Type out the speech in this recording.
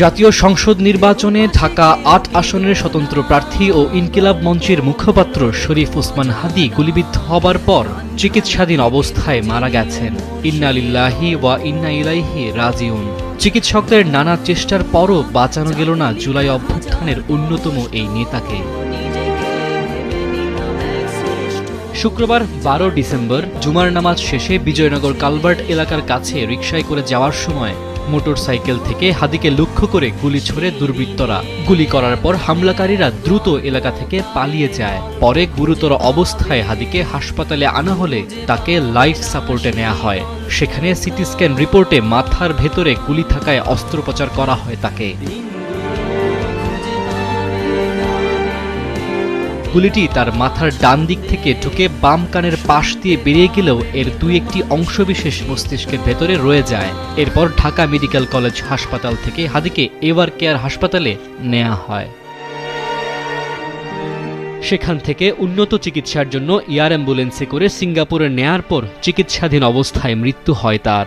জাতীয় সংসদ নির্বাচনে ঢাকা ৮ আসনের স্বতন্ত্র প্রার্থী ও ইনকিলাব মঞ্চের মুখপাত্র শরীফ ওসমান হাদী গুলিবিদ্ধ হবার পর চিকিৎসাধীন অবস্থায় মারা গেছেন। ইন্না লিল্লাহি ওয়া ইন্না ইলাইহি রাজিউন। চিকিৎসকদের নানা চেষ্টার পরও বাঁচানো গেল না জুলাই অভ্যুত্থানের অন্যতম এই নেতাকে। শুক্রবার ১২ ডিসেম্বর জুমার নামাজ শেষে বিজয়নগর কালভার্ট এলাকার কাছে রিকশায় করে যাওয়ার সময় মোটরসাইকেল থেকে হাদীকে লক্ষ্য করে গুলি ছোড়ে দুর্বৃত্তরা। গুলি করার পর হামলাকারীরা দ্রুত এলাকা থেকে পালিয়ে যায়। পরে গুরুতর অবস্থায় হাদীকে হাসপাতালে আনা হলে তাকে লাইফ সাপোর্টে নেওয়া হয়। সেখানে সিটি স্ক্যান রিপোর্টে মাথার ভেতরে গুলি থাকায় অস্ত্রোপচার করা হয় তাকে। গুলিটি তার মাথার ডান দিক থেকে ঢুকে বাম কানের পাশ দিয়ে বেরিয়ে গেলেও এর দুই একটি অংশবিশেষ মস্তিষ্কের ভেতরে রয়ে যায়। এরপর ঢাকা মেডিকেল কলেজ হাসপাতাল থেকে হাদীকে এভার কেয়ার হাসপাতালে নেওয়া হয়। সেখান থেকে উন্নত চিকিৎসার জন্য এয়ার অ্যাম্বুলেন্সে করে সিঙ্গাপুরে নেয়ার পর চিকিৎসাধীন অবস্থায় মৃত্যু হয় তার।